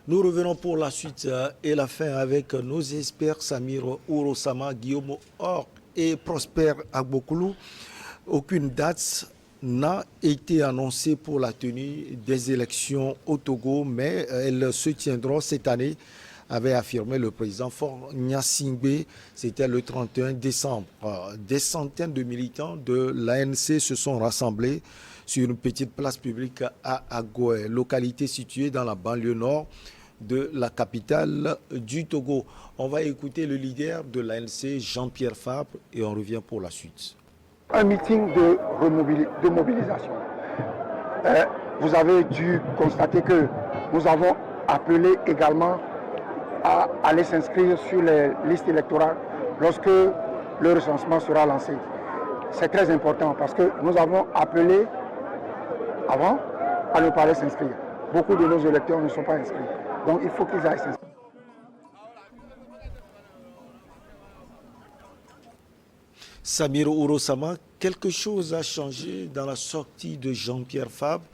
Nous revenons pour la suite et la fin avec nos experts Samir Ourosama, Guillaume Or et Prosper Agbokoulou. Aucune date n'a été annoncée pour la tenue des élections au Togo, mais elles se tiendront cette année, avait affirmé le président Faure Gnassingbé. C'était le 31 décembre. Des centaines de militants de l'ANC se sont rassemblés sur une petite place publique à Agoé, localité située dans la banlieue nord de la capitale du Togo. On va écouter le leader de l'ANC, Jean-Pierre Fabre, et on revient pour la suite. Un meeting de mobilisation. Vous avez dû constater que nous avons appelé également à aller s'inscrire sur les listes électorales lorsque le recensement sera lancé. C'est très important parce que nous avons appelé avant à ne pas aller s'inscrire. Beaucoup de nos électeurs ne sont pas inscrits. Donc il faut qu'ils aillent s'inscrire. Samir Ourosama, quelque chose a changé dans la sortie de Jean-Pierre Fabre.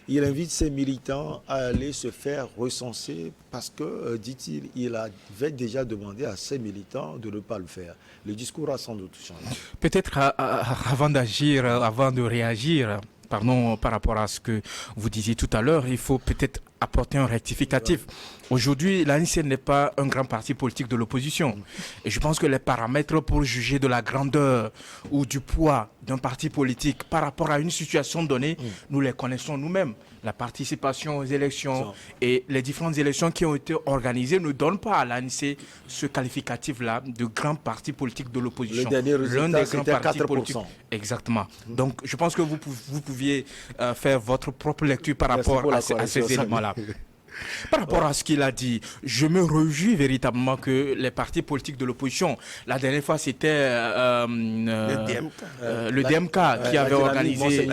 Il invite ses militants à aller se faire recenser parce que, dit-il, il avait déjà demandé à ses militants de ne pas le faire. Le discours a sans doute changé. Peut-être avant d'agir, avant de réagir, pardon, par rapport à ce que vous disiez tout à l'heure, il faut peut-être apporter un rectificatif. Aujourd'hui, l'ANC n'est pas un grand parti politique de l'opposition. Et je pense que les paramètres pour juger de la grandeur ou du poids d'un parti politique par rapport à une situation donnée, nous les connaissons nous-mêmes. La participation aux élections et les différentes élections qui ont été organisées ne donnent pas à l'ANC ce qualificatif-là de grand parti politique de l'opposition. Le dernier résultat, c'était 4%. Exactement. Donc, je pense que vous pouviez faire votre propre lecture par rapport à ces éléments-là. Par rapport à ce qu'il a dit, je me réjouis véritablement que les partis politiques de l'opposition, la dernière fois c'était le DMK qui avait organisé,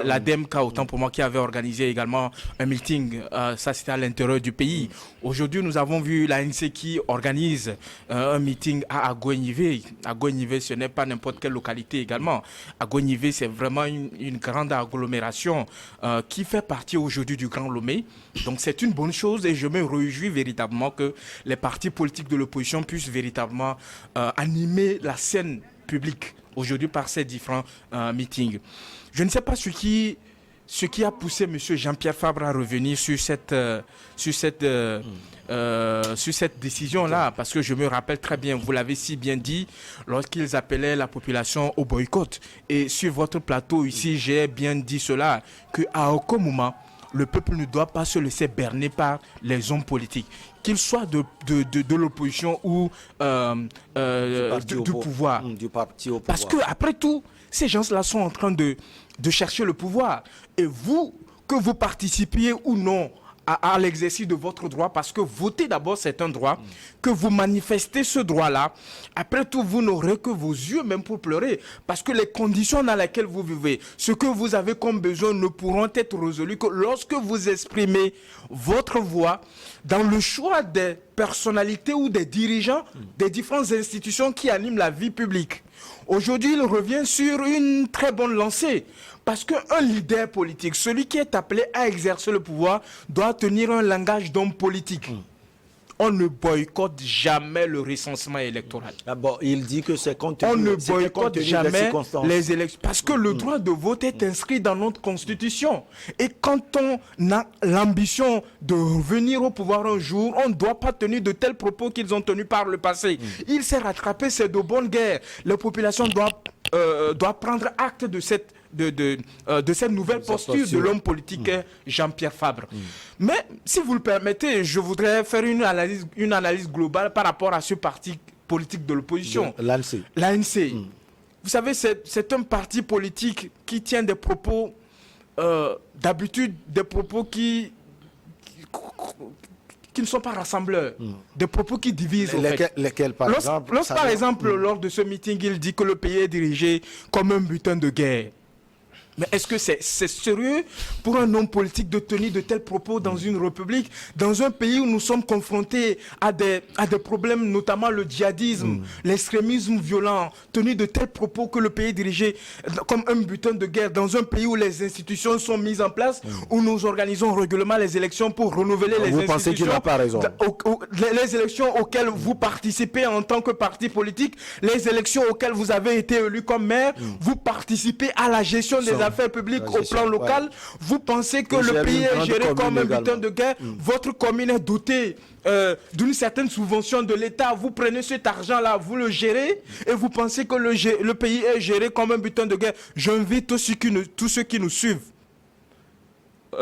la DMK autant pour moi qui avait organisé également un meeting, ça c'était à l'intérieur du pays. Aujourd'hui nous avons vu l'ANC qui organise un meeting à Agoignivé. Agoignivé ce n'est pas n'importe quelle localité également. Agoignivé c'est vraiment une grande agglomération qui fait partie aujourd'hui du Grand Lomé. Donc c'est une bonne chose et je me réjouis véritablement que les partis politiques de l'opposition puissent véritablement animer la scène publique aujourd'hui par ces différents meetings. Je ne sais pas ce qui a poussé M. Jean-Pierre Fabre à revenir sur cette décision-là, parce que je me rappelle très bien, vous l'avez si bien dit, lorsqu'ils appelaient la population au boycott. Et sur votre plateau ici, j'ai bien dit cela, qu'à aucun moment, le peuple ne doit pas se laisser berner par les hommes politiques, qu'ils soient de l'opposition ou du pouvoir. Du parti au pouvoir. Parce que après tout, ces gens-là sont en train de chercher le pouvoir. Et vous, que vous participiez ou non à l'exercice de votre droit, parce que voter d'abord c'est un droit, que vous manifestez ce droit-là, après tout vous n'aurez que vos yeux même pour pleurer, parce que les conditions dans lesquelles vous vivez, ce que vous avez comme besoin ne pourront être résolus que lorsque vous exprimez votre voix dans le choix des personnalités ou des dirigeants des différentes institutions qui animent la vie publique. Aujourd'hui, il revient sur une très bonne lancée. Parce qu'un leader politique, celui qui est appelé à exercer le pouvoir, doit tenir un langage d'homme politique. On ne boycotte jamais le recensement électoral. D'abord, il dit que c'est compte tenu, on ne boycotte jamais les élections. Parce que le droit de vote est inscrit dans notre constitution. Et quand on a l'ambition de revenir au pouvoir un jour, on ne doit pas tenir de tels propos qu'ils ont tenus par le passé. Il s'est rattrapé, c'est de bonne guerre. La population doit prendre acte de cette nouvelle posture de l'homme politique Jean-Pierre Fabre. Mais si vous le permettez, je voudrais faire une analyse globale par rapport à ce parti politique de l'opposition. L'ANC. Vous savez, c'est un parti politique qui tient des propos, d'habitude, des propos qui ne sont pas rassembleurs, des propos qui divisent. Lesquels, par exemple par exemple, lors de ce meeting, il dit que le pays est dirigé comme un butin de guerre. Mais est-ce que c'est sérieux pour un homme politique de tenir de tels propos dans une république, dans un pays où nous sommes confrontés à des problèmes, notamment le djihadisme, l'extrémisme violent, tenir de tels propos que le pays est dirigé comme un butin de guerre, dans un pays où les institutions sont mises en place, où nous organisons régulièrement les élections pour renouveler les institutions. Vous pensez qu'il n'a pas raison? Les élections auxquelles vous participez en tant que parti politique, les élections auxquelles vous avez été élu comme maire, vous participez à la gestion des affaires publiques au plan local. Vous pensez que le pays est géré comme un butin de guerre. Votre commune est dotée d'une certaine subvention de l'État. Vous prenez cet argent-là, vous le gérez et vous pensez que le pays est géré comme un butin de guerre. J'invite tous ceux qui nous suivent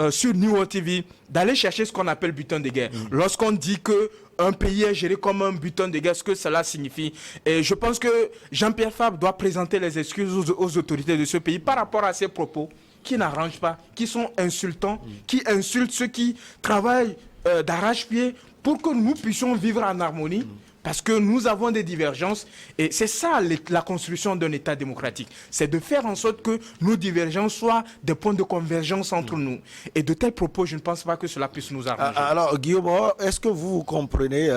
sur New World TV d'aller chercher ce qu'on appelle butin de guerre. Lorsqu'on dit que un pays est géré comme un butin de guerre, ce que cela signifie. Et je pense que Jean-Pierre Fabre doit présenter les excuses aux autorités de ce pays par rapport à ces propos qui n'arrangent pas, qui sont insultants, qui insultent ceux qui travaillent d'arrache-pied pour que nous puissions vivre en harmonie. Parce que nous avons des divergences et c'est ça la construction d'un État démocratique. C'est de faire en sorte que nos divergences soient des points de convergence entre nous. Et de tels propos, je ne pense pas que cela puisse nous arranger. Alors, Guillaume, est-ce que vous comprenez,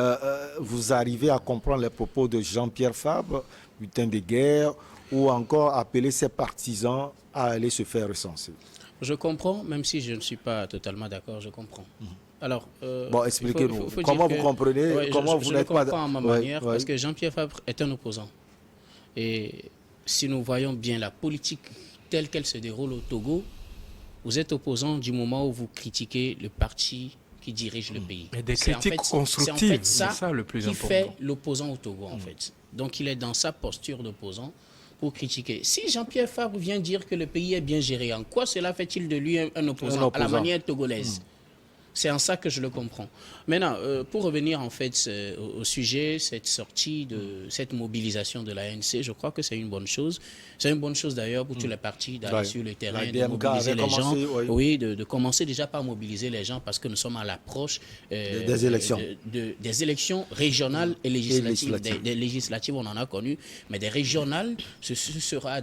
vous arrivez à comprendre les propos de Jean-Pierre Fabre, butin de guerre, ou encore appeler ses partisans à aller se faire recenser? Je comprends, même si je ne suis pas totalement d'accord, je comprends. Alors, bon, expliquez-nous. Comment vous comprenez, comment vous n'êtes pas... Je comprends à ma manière, parce que Jean-Pierre Fabre est un opposant. Et si nous voyons bien la politique telle qu'elle se déroule au Togo, vous êtes opposant du moment où vous critiquez le parti qui dirige le pays. Mais des critiques constructives, c'est ça le plus important. Qui fait l'opposant au Togo, en fait. Donc, il est dans sa posture d'opposant pour critiquer. Si Jean-Pierre Fabre vient dire que le pays est bien géré, en quoi cela fait-il de lui un opposant à la manière togolaise? C'est en ça que je le comprends. Maintenant, pour revenir en fait au sujet, cette sortie de cette mobilisation de l'ANC, je crois que c'est une bonne chose. C'est une bonne chose d'ailleurs pour tous les partis d'aller sur le terrain, de mobiliser les gens. Oui, de commencer déjà par mobiliser les gens parce que nous sommes à l'approche des élections. Des élections régionales et législatives. Des législatives, on en a connu, mais des régionales, ce sera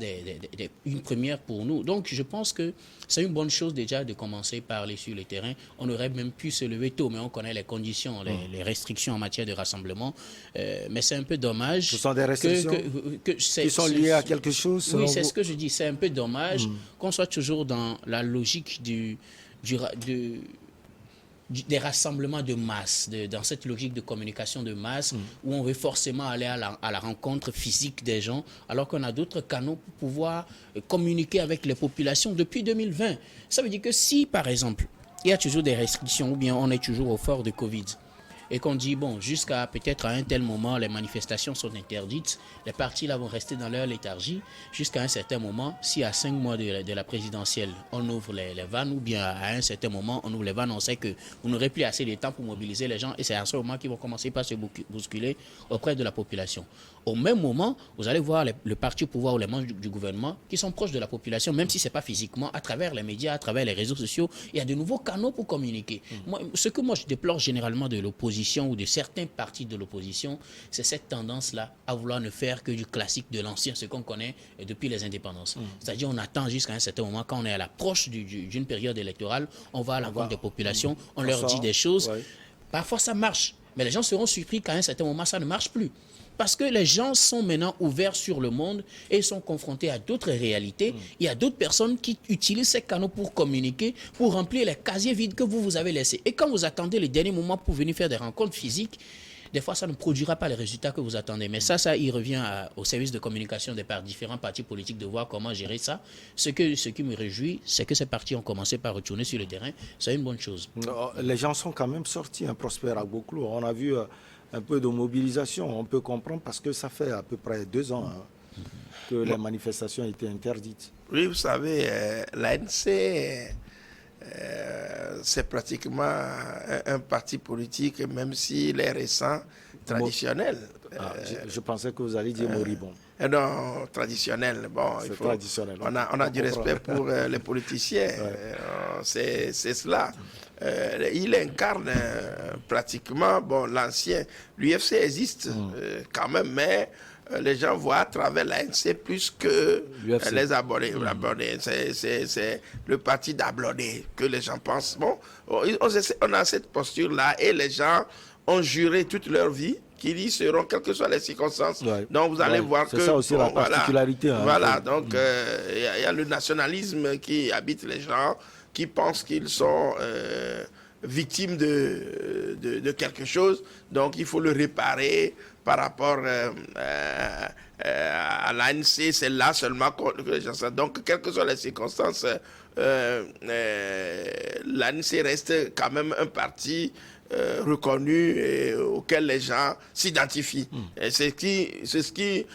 une première pour nous. Donc, je pense que c'est une bonne chose déjà de commencer par aller sur le terrain. On aurait même pu se lever tôt, mais on connaît les conditions, les restrictions en matière de rassemblement. Mais c'est un peu dommage. Ce sont des restrictions qui sont liées à quelque chose? Oui, c'est ce que je dis. C'est un peu dommage qu'on soit toujours dans la logique des rassemblements de masse, dans cette logique de communication de masse, où on veut forcément aller à la rencontre physique des gens, alors qu'on a d'autres canaux pour pouvoir communiquer avec les populations depuis 2020. Ça veut dire que si, par exemple, il y a toujours des restrictions, ou bien on est toujours au fort de Covid, et qu'on dit, bon, jusqu'à peut-être à un tel moment, les manifestations sont interdites, les partis là vont rester dans leur léthargie, jusqu'à un certain moment, si à 5 mois de la présidentielle, on ouvre les vannes, ou bien à un certain moment, on ouvre les vannes, on sait qu'on n'aurait plus assez de temps pour mobiliser les gens, et c'est à ce moment qu'ils vont commencer par se bousculer auprès de la population. Au même moment, vous allez voir le parti au pouvoir ou les membres du gouvernement qui sont proches de la population, même si ce n'est pas physiquement, à travers les médias, à travers les réseaux sociaux, il y a de nouveaux canaux pour communiquer. Ce que moi je déplore généralement de l'opposition ou de certains partis de l'opposition, c'est cette tendance-là à vouloir ne faire que du classique de l'ancien, ce qu'on connaît depuis les indépendances. C'est-à-dire on attend jusqu'à un certain moment, quand on est à l'approche d'une période électorale, on va à la rencontre des populations, on leur dit des choses. Parfois ça marche, mais les gens seront surpris qu'à un certain moment ça ne marche plus. Parce que les gens sont maintenant ouverts sur le monde et sont confrontés à d'autres réalités. Il y a d'autres personnes qui utilisent ces canaux pour communiquer, pour remplir les casiers vides que vous avez laissés. Et quand vous attendez les derniers moments pour venir faire des rencontres physiques, des fois, ça ne produira pas les résultats que vous attendez. Mais ça il revient au service de communication des différents partis politiques de voir comment gérer ça. Ce qui me réjouit, c'est que ces partis ont commencé par retourner sur le terrain. C'est une bonne chose. Les gens sont quand même sortis, Prosper Agboklo. On a vu un peu de mobilisation. On peut comprendre parce que ça fait à peu près 2 ans que les manifestations étaient interdites. Oui, vous savez, l'ANC, c'est pratiquement un parti politique, même s'il est récent, traditionnel. Je pensais que vous alliez dire moribond. Non, traditionnel. Bon, traditionnel. On a du respect pour les politiciens. C'est cela. Il incarne pratiquement l'ancien. L'UFC existe quand même, mais les gens voient à travers l'ANC plus que l'UFC. les abonnés. C'est le parti d'abonnés que les gens pensent. Bon, on a cette posture-là et les gens ont juré toute leur vie qu'ils y seront, quelles que soient les circonstances. Ouais. Donc vous allez Ouais, voir c'est que... ça aussi la particularité. Voilà, donc il y a le nationalisme qui habite les gens, qui pensent qu'ils sont victimes de quelque chose. Donc il faut le réparer par rapport à l'ANC. C'est là seulement que les gens savent. Donc quelles que soient les circonstances, l'ANC reste quand même un parti reconnu et auquel les gens s'identifient. Et c'est ce qui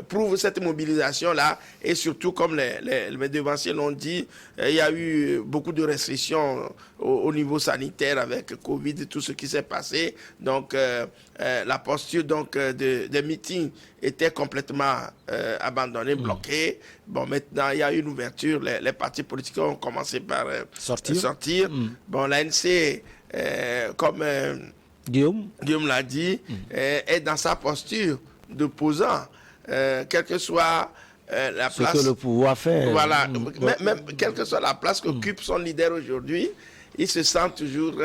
prouve cette mobilisation-là. Et surtout, comme mes devanciers l'ont dit, il y a eu beaucoup de restrictions au niveau sanitaire avec Covid, tout ce qui s'est passé. Donc, la posture des meetings était complètement abandonnée, bloquée. Bon, maintenant, il y a une ouverture. Les partis politiques ont commencé par sortir. Bon, l'ANC... comme Guillaume l'a dit, est dans sa posture d'opposant, quelle que soit la place. Ce que le pouvoir fait. Voilà, même quelle que soit la place qu'occupe son leader aujourd'hui, il se sent toujours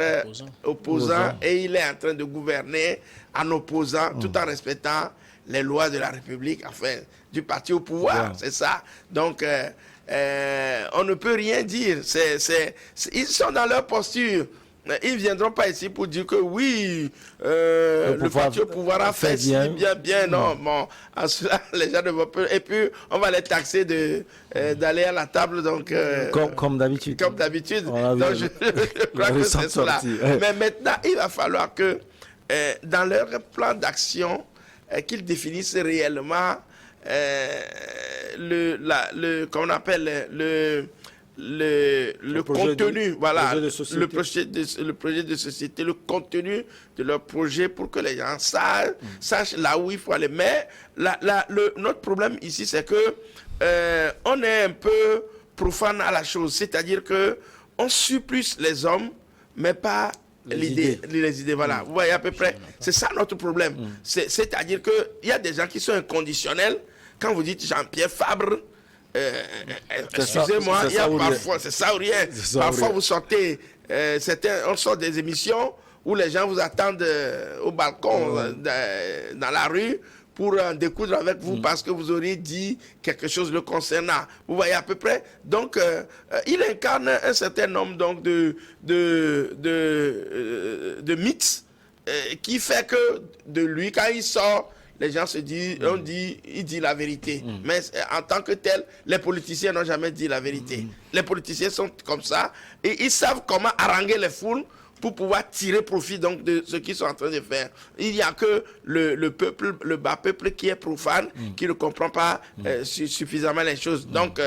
opposant et il est en train de gouverner en opposant, tout en respectant les lois de la République, enfin, du parti au pouvoir, c'est ça. Donc, on ne peut rien dire. Ils sont dans leur posture. Ils ne viendront pas ici pour dire que oui, le parti au pouvoir a fait bien. Non, bon, en cela, les gens ne vont pas. Et puis, on va les taxer d'aller à la table. Donc, comme d'habitude. Comme d'habitude. Donc, je crois que c'est cela. Mais maintenant, il va falloir que, dans leur plan d'action, qu'ils définissent réellement comment on appelle le contenu, voilà, le projet de société, le contenu de leur projet pour que les gens sachent là où il faut aller. Mais notre problème ici, c'est que on est un peu profane à la chose, c'est-à-dire que on suit plus les hommes, mais pas les idées. Voilà, vous voyez à peu près, c'est ça notre problème. C'est-à-dire qu'il y a des gens qui sont inconditionnels. Quand vous dites Jean-Pierre Fabre, excusez-moi, il y a parfois, c'est ça ou rien. Parfois, vous sortez, on sort des émissions où les gens vous attendent au balcon, dans la rue, pour en découdre avec vous parce que vous auriez dit quelque chose le concernant. Vous voyez à peu près. Donc, il incarne un certain nombre donc, de mythes qui fait que de lui, quand il sort, les gens se disent, il dit la vérité. Mais en tant que tel, les politiciens n'ont jamais dit la vérité. Les politiciens sont comme ça et ils savent comment haranguer les foules pour pouvoir tirer profit donc de ce qu'ils sont en train de faire. Il n'y a que le peuple, le bas peuple qui est profane, qui ne comprend pas suffisamment les choses. Donc,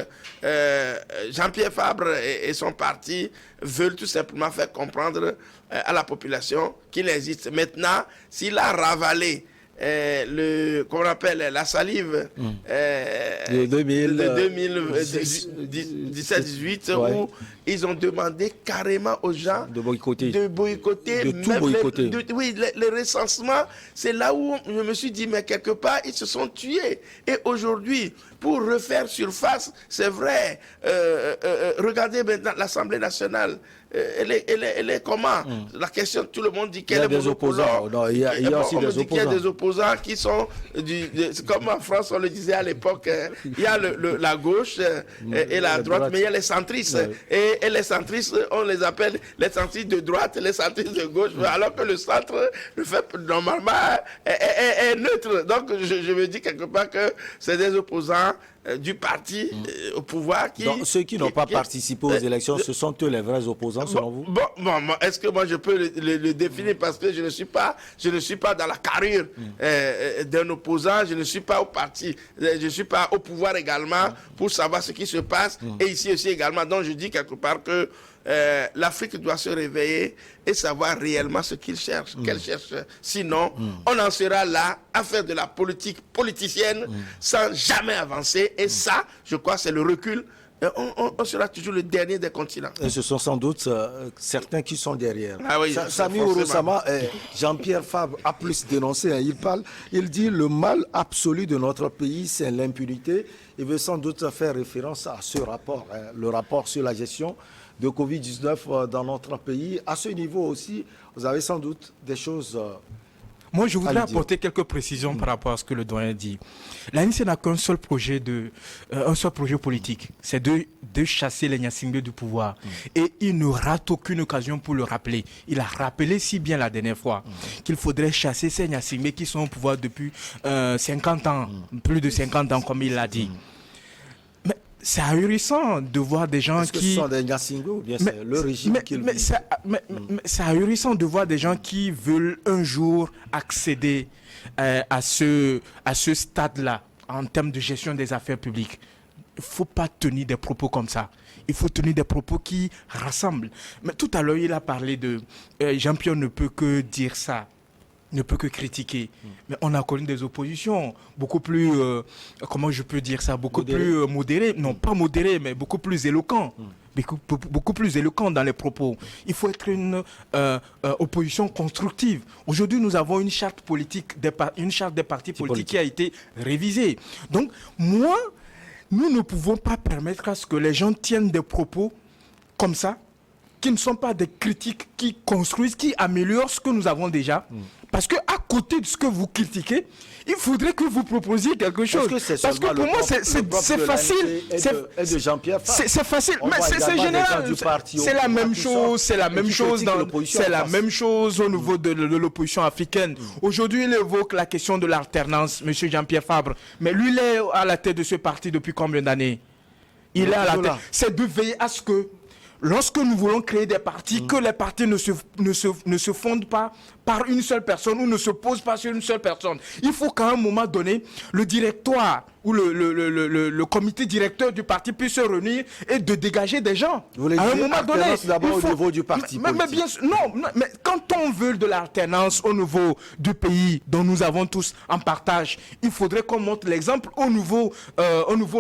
Jean-Pierre Fabre et son parti veulent tout simplement faire comprendre à la population qu'il existe. Maintenant, s'il a ravalé qu'on appelle la salive de 2017-18 où ils ont demandé carrément aux gens de boycotter, de tout boycotter. Le recensement, c'est là où je me suis dit mais quelque part ils se sont tués. Et aujourd'hui, pour refaire surface, c'est vrai, regardez maintenant l'Assemblée nationale. Elle est comment? La question, tout le monde dit qu'elle est des opposants. Non, il y a aussi des opposants. Qu'il y a des opposants qui sont, comme en France on le disait à l'époque, il y a la gauche et la droite, mais il y a les centristes. Et les centristes, on les appelle les centristes de droite et les centristes de gauche, alors que le centre, le fait normalement, est neutre. Donc je me dis quelque part que c'est des opposants du parti au pouvoir qui... Donc, ceux qui n'ont pas participé aux élections, ce sont eux les vrais opposants selon vous? Bon, est-ce que moi je peux le définir parce que je ne suis pas dans la carrure d'un opposant, je ne suis pas au parti, je ne suis pas au pouvoir également pour savoir ce qui se passe et ici aussi également. Donc je dis quelque part que l'Afrique doit se réveiller et savoir réellement ce qu'il cherche, qu'elle cherche. Sinon, on en sera là à faire de la politique politicienne sans jamais avancer. Et ça, je crois, c'est le recul on sera toujours le dernier des continents. Et ce sont sans doute certains qui sont derrière. Ah oui, Samy forcément. Ouro-Sama, Jean-Pierre Fabre a plus dénoncé. Il dit le mal absolu de notre pays, c'est l'impunité. Il veut sans doute faire référence à ce rapport, le rapport sur la gestion de Covid-19 dans notre pays. À ce niveau aussi, vous avez sans doute des choses... Moi, je voudrais Allez, dire. apporter quelques précisions par rapport à ce que le doyen dit. L'ANC n'a qu'un seul projet politique, c'est de chasser les Nyasingbe du pouvoir. Et il ne rate aucune occasion pour le rappeler. Il a rappelé si bien la dernière fois qu'il faudrait chasser ces Nyasingbe qui sont au pouvoir depuis 50 ans, plus de 50 ans comme il l'a dit. Mais c'est ahurissant de voir des gens Est-ce que qui... ce sont des Nyasingbe ou bien c'est le régime qui le vise? C'est ahurissant de voir des gens qui veulent un jour accéder à ce stade-là en termes de gestion des affaires publiques. Il ne faut pas tenir des propos comme ça. Il faut tenir des propos qui rassemblent. Mais tout à l'heure, il a parlé de... Jean-Pierre ne peut que dire ça, ne peut que critiquer. Mais on a connu des oppositions beaucoup plus... comment je peux dire ça? Beaucoup plus modérées. Non, pas modérées, mais beaucoup plus éloquents. Beaucoup plus éloquent dans les propos. Il faut être une opposition constructive. Aujourd'hui, nous avons une charte politique, une charte des partis politiques qui a été révisée. Donc, nous ne pouvons pas permettre à ce que les gens tiennent des propos comme ça, qui ne sont pas des critiques qui construisent, qui améliorent ce que nous avons déjà. Parce qu'à côté de ce que vous critiquez, il faudrait que vous proposiez quelque chose. Parce que pour moi, c'est facile. C'est de Jean-Pierre Fabre. C'est facile, mais c'est général. C'est la même chose. C'est la même chose. C'est la même chose au niveau de l'opposition africaine. Aujourd'hui, il évoque la question de l'alternance, M. Jean-Pierre Fabre. Mais lui, il est à la tête de ce parti depuis combien d'années? Il est à la tête. C'est de veiller à ce que, lorsque nous voulons créer des partis, que les partis ne se fondent pas par une seule personne ou ne se posent pas sur une seule personne. Il faut qu'à un moment donné, le directoire ou le comité directeur du parti puisse se réunir et de dégager des gens. Vous voulez à un dire moment donné, d'abord au niveau du parti politique. Mais bien sûr, mais quand on veut de l'alternance au niveau du pays dont nous avons tous en partage, il faudrait qu'on montre l'exemple au niveau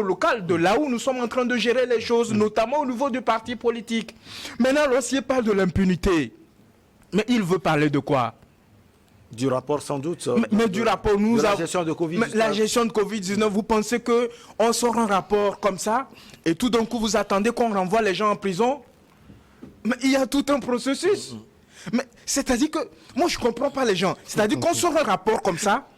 local de là où nous sommes en train de gérer les choses, notamment au niveau du parti politique. Maintenant, lorsqu'il parle de l'impunité, mais il veut parler de quoi? Du rapport sans doute. Mais du rapport, la gestion de Covid-19. La gestion de Covid-19, vous pensez qu'on sort un rapport comme ça et tout d'un coup vous attendez qu'on renvoie les gens en prison? Mais il y a tout un processus. Mais c'est-à-dire que, moi je ne comprends pas les gens. C'est-à-dire qu'on sort un rapport comme ça,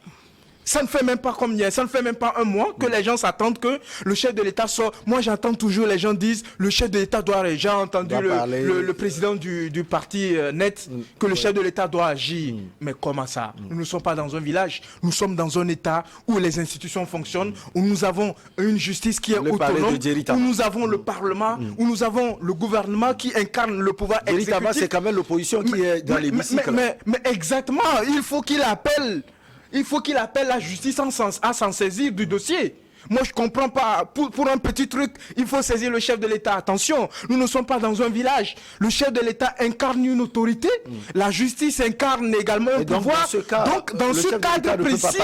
ça ne fait même pas combien, ça ne fait même pas un mois que les gens s'attendent que le chef de l'État sort. Moi, j'entends toujours les gens disent le chef de l'État doit. J'ai entendu le président du parti Net que le chef de l'État doit agir. Mais comment ça? Nous ne sommes pas dans un village. Nous sommes dans un État où les institutions fonctionnent, où nous avons une justice qui est autonome, où nous avons le Parlement, où nous avons le gouvernement qui incarne le pouvoir exécutif. C'est quand même l'opposition qui est dans l'hémicycle. Mais exactement, il faut qu'il appelle. Il faut qu'il appelle la justice à s'en saisir du dossier. Moi, je ne comprends pas. Pour un petit truc, il faut saisir le chef de l'État. Attention, nous ne sommes pas dans un village. Le chef de l'État incarne une autorité. La justice incarne également un pouvoir. Donc, dans ce cadre précis,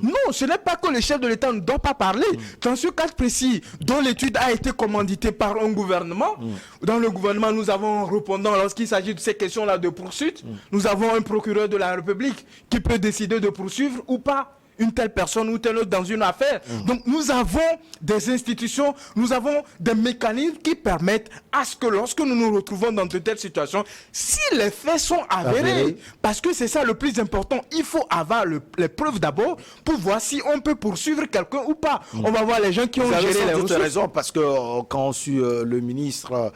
non, ce n'est pas que le chef de l'État ne doit pas parler. Dans ce cadre précis, dont l'étude a été commanditée par un gouvernement, dans le gouvernement, nous avons un répondant lorsqu'il s'agit de ces questions-là de poursuite. Nous avons un procureur de la République qui peut décider de poursuivre ou pas une telle personne ou telle autre dans une affaire. Donc nous avons des institutions, nous avons des mécanismes qui permettent à ce que lorsque nous nous retrouvons dans de telles situations, si les faits sont avérés, parce que c'est ça le plus important, il faut avoir les preuves d'abord pour voir si on peut poursuivre quelqu'un ou pas. On va voir les gens qui ont géré les ressources. Vous avez raison, parce que quand on suit le ministre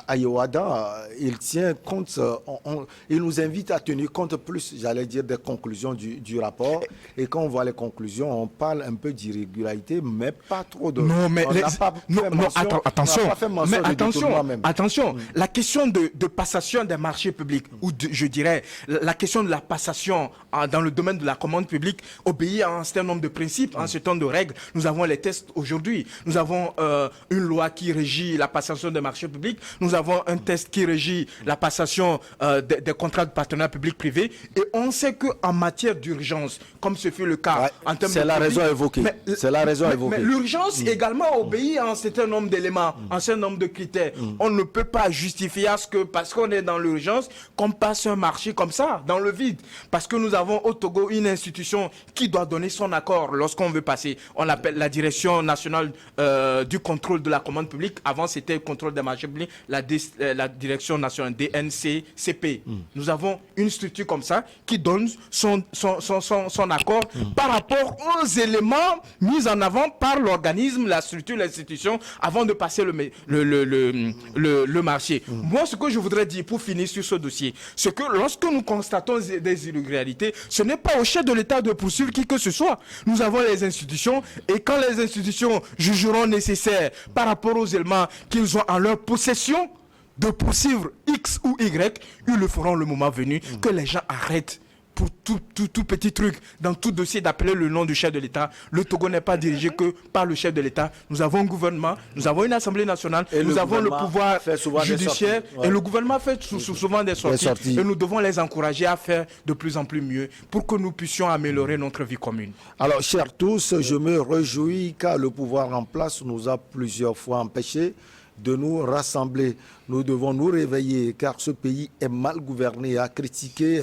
Ayowada, il tient compte, il nous invite à tenir compte plus, j'allais dire, des conclusions du rapport. Et quand on voit les conclusions, on parle un peu d'irrégularité, mais pas trop de... Non, mais attention, la question de passation des marchés publics, ou je dirais, la question de la passation dans le domaine de la commande publique obéit à un certain nombre de principes, à un certain nombre de règles. Nous avons les tests aujourd'hui, nous avons une loi qui régit la passation des marchés publics, nous avons un texte qui régit la passation des contrats de partenariat public-privé, et on sait qu'en matière d'urgence, comme ce fut le cas en termes de... C'est la raison évoquée. C'est la raison évoquée. Mais l'urgence également obéit à un certain nombre d'éléments, un certain nombre de critères. On ne peut pas justifier à ce que, parce qu'on est dans l'urgence, qu'on passe un marché comme ça, dans le vide. Parce que nous avons au Togo une institution qui doit donner son accord lorsqu'on veut passer. On l'appelle la Direction nationale du contrôle de la commande publique. Avant, c'était le contrôle des marchés publics, la Direction nationale DNCCP. Nous avons une structure comme ça qui donne son accord par rapport aux éléments mis en avant par l'organisme, la structure, l'institution, avant de passer le marché. Moi, ce que je voudrais dire pour finir sur ce dossier, c'est que lorsque nous constatons des irrégularités, ce n'est pas au chef de l'État de poursuivre qui que ce soit. Nous avons les institutions, et quand les institutions jugeront nécessaire par rapport aux éléments qu'ils ont en leur possession de poursuivre X ou Y, ils le feront le moment venu. Que les gens arrêtent pour tout petit truc, dans tout dossier, d'appeler le nom du chef de l'État. Le Togo n'est pas dirigé que par le chef de l'État. Nous avons un gouvernement, nous avons une assemblée nationale, et nous avons le pouvoir judiciaire, et le gouvernement fait souvent des sorties. Et nous devons les encourager à faire de plus en plus mieux pour que nous puissions améliorer notre vie commune. Alors, chers tous, je me réjouis car le pouvoir en place nous a plusieurs fois empêchés de nous rassembler. Nous devons nous réveiller car ce pays est mal gouverné, à critiquer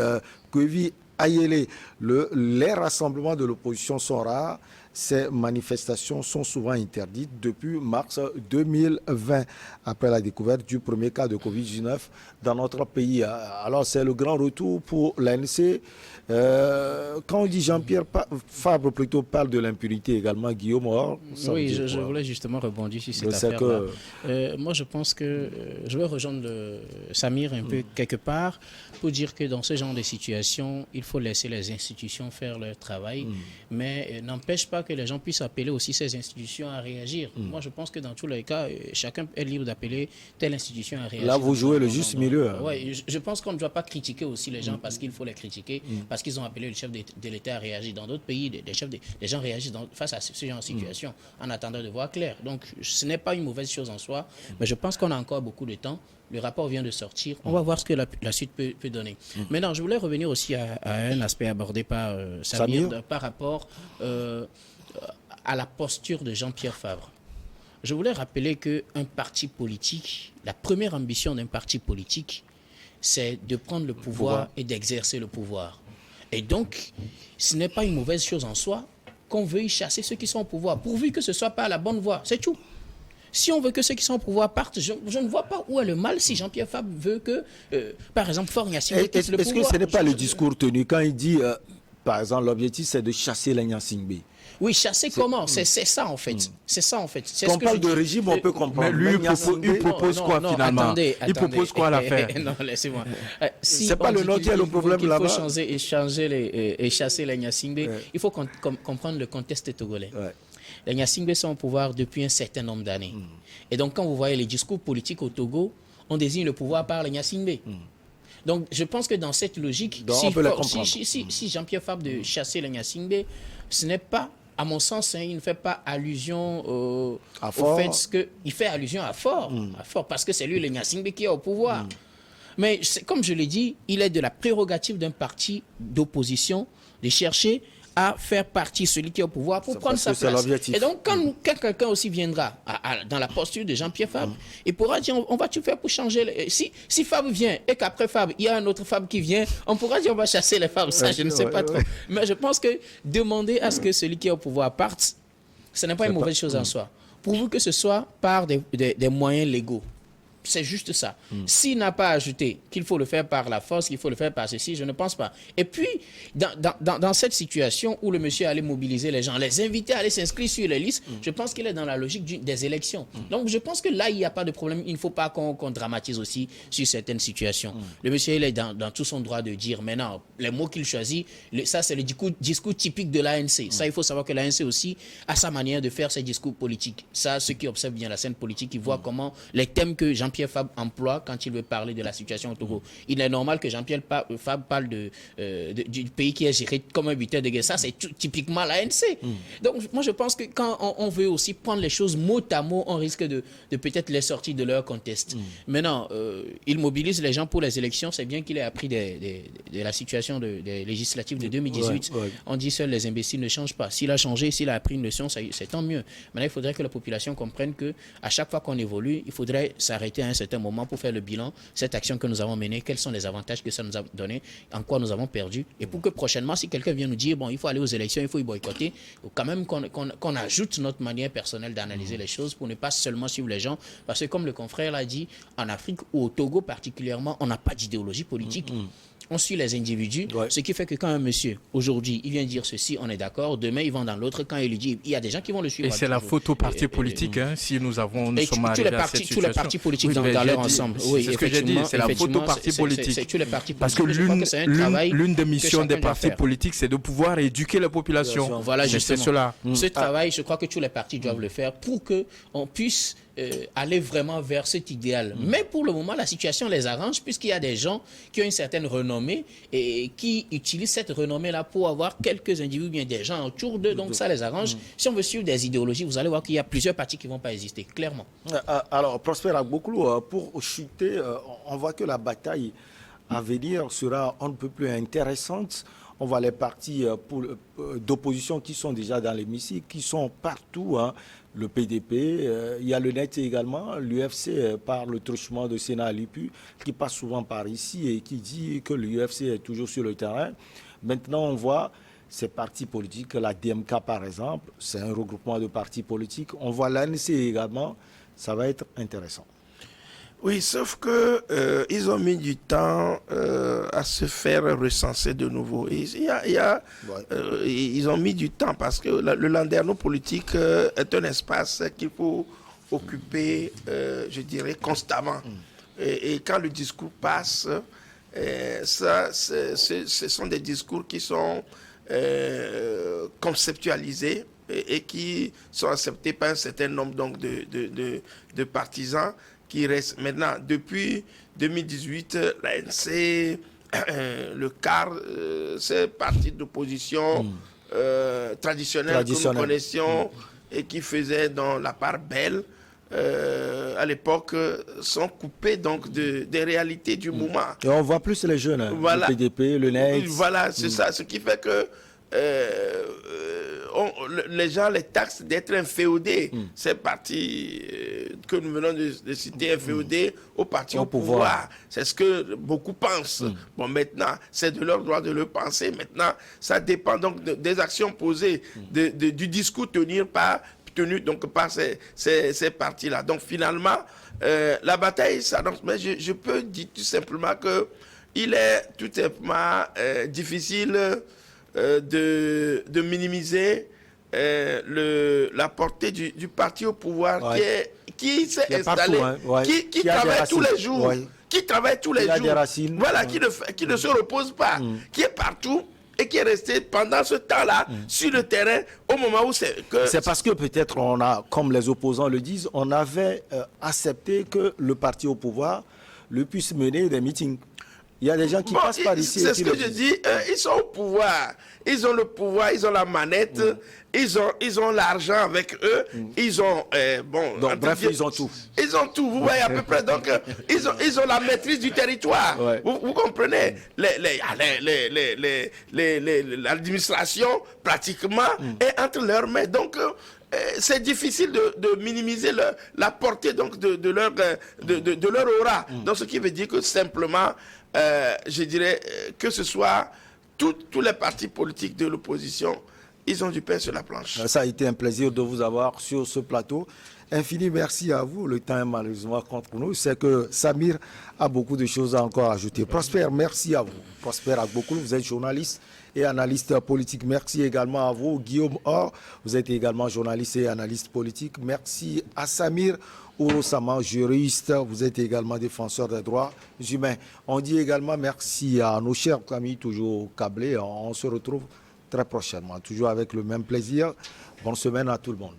Quevi Ayele. Les rassemblements de l'opposition sont rares. Ces manifestations sont souvent interdites depuis mars 2020, après la découverte du premier cas de Covid-19 dans notre pays. Alors c'est le grand retour pour l'ANC. Quand on dit Jean-Pierre Fabre plutôt parle de l'impunité également, Guillaume Or. Oui, je voulais justement rebondir sur cette affaire-là. Moi, je pense que je vais rejoindre Samir un peu quelque part pour dire que dans ce genre de situation, il faut laisser les institutions faire leur travail, mais n'empêche pas que les gens puissent appeler aussi ces institutions à réagir. Moi, je pense que dans tous les cas, chacun est libre d'appeler telle institution à réagir. Là, vous jouez le juste milieu. Oui, je pense qu'on ne doit pas critiquer aussi les gens parce qu'il faut les critiquer, parce qu'ils ont appelé le chef de l'État à réagir. Dans d'autres pays, les gens réagissent face à ce genre de situation en attendant de voir clair. Donc, ce n'est pas une mauvaise chose en soi, mais je pense qu'on a encore beaucoup de temps. Le rapport vient de sortir. On va voir ce que la suite peut donner. Maintenant, je voulais revenir aussi à un aspect abordé par Samir par rapport à la posture de Jean-Pierre Fabre. Je voulais rappeler qu'un parti politique, la première ambition d'un parti politique, c'est de prendre le pouvoir et d'exercer le pouvoir. Et donc, ce n'est pas une mauvaise chose en soi qu'on veuille chasser ceux qui sont au pouvoir, pourvu que ce soit pas la bonne voie. C'est tout. Si on veut que ceux qui sont au pouvoir partent, je ne vois pas où est le mal si Jean-Pierre Fabre veut que, par exemple, Faure Gnassingbé quitte le pouvoir. Est-ce que ce n'est pas le discours tenu quand il dit, par exemple, l'objectif c'est de chasser les Gnassingbé? Oui, chasser comment? C'est ça en fait. C'est ça en fait. Quand on parle de régime, on peut comprendre. Mais lui, il propose quoi finalement? Attendez. Il propose quoi à l'affaire? Non, laissez-moi. C'est pas le nom qui est le problème là-bas. Il faut chasser les Gnassingbé. Il faut comprendre le contexte togolais. Les Gnassingbé sont au pouvoir depuis un certain nombre d'années. Et donc, quand vous voyez les discours politiques au Togo, on désigne le pouvoir par les Gnassingbé. Donc, je pense que dans cette logique, si Jean-Pierre Fabre de chasser les Gnassingbé, ce n'est pas, à mon sens, il ne fait pas allusion au fait qu'il fait allusion à Faure, parce que c'est lui, le Gnassingbé, qui est au pouvoir. Mais comme je l'ai dit, il est de la prérogative d'un parti d'opposition de chercher à faire partie celui qui est au pouvoir pour prendre sa place. Et donc, quand quelqu'un aussi viendra dans la posture de Jean-Pierre Fabre, il pourra dire, on va tout faire pour changer. Si Fabre vient et qu'après Fabre, il y a un autre Fabre qui vient, on pourra dire, on va chasser les Fabres. Ça, je ne sais pas trop. Mais je pense que demander à ce que celui qui est au pouvoir parte, ce n'est pas une mauvaise chose en soi. Pourvu que ce soit par des moyens légaux. C'est juste ça. S'il n'a pas ajouté qu'il faut le faire par la force, qu'il faut le faire par ceci, je ne pense pas. Et puis, dans cette situation où le monsieur allait mobiliser les gens, les inviter à aller s'inscrire sur les listes, je pense qu'il est dans la logique des élections. Donc, je pense que là, il n'y a pas de problème. Il ne faut pas qu'on dramatise aussi sur certaines situations. Le monsieur, il est dans tout son droit de dire maintenant, les mots qu'il choisit, ça, c'est le discours typique de l'ANC. Ça, il faut savoir que l'ANC aussi a sa manière de faire ses discours politiques. Ça, ceux qui observent bien la scène politique, ils voient comment les thèmes que Jean-Pierre Jean-Pierre Fabre emploie quand il veut parler de la situation au Togo. Il est normal que Jean-Pierre Fabre parle du pays qui est géré comme un butin de guerre. Ça, c'est typiquement l'ANC. Donc, moi, je pense que quand on veut aussi prendre les choses mot à mot, on risque de peut-être les sortir de leur contexte. Maintenant, il mobilise les gens pour les élections. C'est bien qu'il ait appris de la situation des législatives de 2018. On dit seuls les imbéciles ne changent pas. S'il a changé, s'il a appris une leçon, c'est tant mieux. Maintenant, il faudrait que la population comprenne qu'à chaque fois qu'on évolue, il faudrait s'arrêter à un certain moment pour faire le bilan. Cette action que nous avons menée, quels sont les avantages que ça nous a donné, en quoi nous avons perdu, et pour que prochainement, si quelqu'un vient nous dire, bon, il faut aller aux élections, il faut y boycotter, quand même qu'on ajoute notre manière personnelle d'analyser les choses pour ne pas seulement suivre les gens. Parce que comme le confrère l'a dit, en Afrique ou au Togo particulièrement, on n'a pas d'idéologie politique. On suit les individus, ce qui fait que quand un monsieur, aujourd'hui, il vient dire ceci, on est d'accord, demain, il va dans l'autre, quand il lui dit, il y a des gens qui vont le suivre. Et c'est la faute aux partis politiques, si nous sommes arrivés à cette situation. Tous les partis politiques dans leur ensemble. Oui, c'est ce que j'ai dit, c'est la faute aux partis politiques. Parce que l'une des missions des partis politiques, c'est de pouvoir éduquer la population. Voilà, justement. C'est cela. Ce travail, je crois que tous les partis doivent le faire pour qu'on puisse aller vraiment vers cet idéal. Mais pour le moment, la situation les arrange puisqu'il y a des gens qui ont une certaine renommée et qui utilisent cette renommée-là pour avoir quelques individus, bien des gens autour d'eux, donc ça les arrange. Si on veut suivre des idéologies, vous allez voir qu'il y a plusieurs partis qui ne vont pas exister, clairement. Alors, Prosper Agbokoulou, pour chuter, on voit que la bataille à venir sera un peu plus intéressante. On voit les partis d'opposition qui sont déjà dans l'hémicycle, qui sont partout, le PDP, il y a le NET également, l'UFC par le truchement de Sénat Lipu, qui passe souvent par ici et qui dit que l'UFC est toujours sur le terrain. Maintenant, on voit ces partis politiques, la DMK par exemple, c'est un regroupement de partis politiques. On voit l'ANC également, ça va être intéressant. Oui, sauf que ils ont mis du temps à se faire recenser de nouveau. Ils ont mis du temps parce que le landerneau politique est un espace qu'il faut occuper, je dirais, constamment. Et quand le discours passe, ce sont des discours qui sont conceptualisés et qui sont acceptés par un certain nombre donc, de partisans. Qui reste maintenant, depuis 2018, l'ANC, le CAR, ces partis d'opposition traditionnels que nous connaissions et qui faisaient dans la part belle, à l'époque, sont coupés donc des réalités du moment. Et on voit plus les jeunes, voilà. Le PDP, le NET. Voilà, c'est ça, ce qui fait que les gens les taxent d'être inféodés. Ces partis que nous venons de citer, inféodés au parti au pouvoir. C'est ce que beaucoup pensent. Bon, maintenant, c'est de leur droit de le penser. Maintenant, ça dépend donc des actions posées, du discours tenu donc par ces partis-là. Donc, finalement, la bataille s'annonce. Mais je peux dire tout simplement qu'il est tout simplement difficile de minimiser la portée du parti au pouvoir qui s'est installé, qui travaille tous les jours, qui travaille tous les jours, voilà, qui ne se repose pas, qui est partout et qui est resté pendant ce temps-là sur le terrain au moment où c'est que... C'est parce que peut-être on a, comme les opposants le disent, on avait accepté que le parti au pouvoir le puisse mener des meetings. Il y a des gens qui passent par ici. C'est ce que je dis. Ils sont au pouvoir. Ils ont le pouvoir, ils ont la manette, ils ont l'argent avec eux. Ils ont donc, bref, ils ont tout. Ils ont tout. Vous voyez à peu près. Donc ils ont la maîtrise du territoire. Vous comprenez. L'administration pratiquement est entre leurs mains. Donc c'est difficile de minimiser la portée donc de leur aura. Donc ce qui veut dire que simplement je dirais que ce soit tous les partis politiques de l'opposition, ils ont du pain sur la planche. Ça a été un plaisir de vous avoir sur ce plateau. Infini merci à vous. Le temps est malheureusement contre nous. C'est que Samir a beaucoup de choses à encore ajouter. Prosper, merci à vous. Prosper Agbokoulou, vous êtes journaliste et analyste politique. Merci également à vous. Guillaume Or, vous êtes également journaliste et analyste politique. Merci à Samir Ouro-Sama, juriste, vous êtes également défenseur des droits humains. On dit également merci à nos chers amis toujours câblés. On se retrouve très prochainement, toujours avec le même plaisir. Bonne semaine à tout le monde.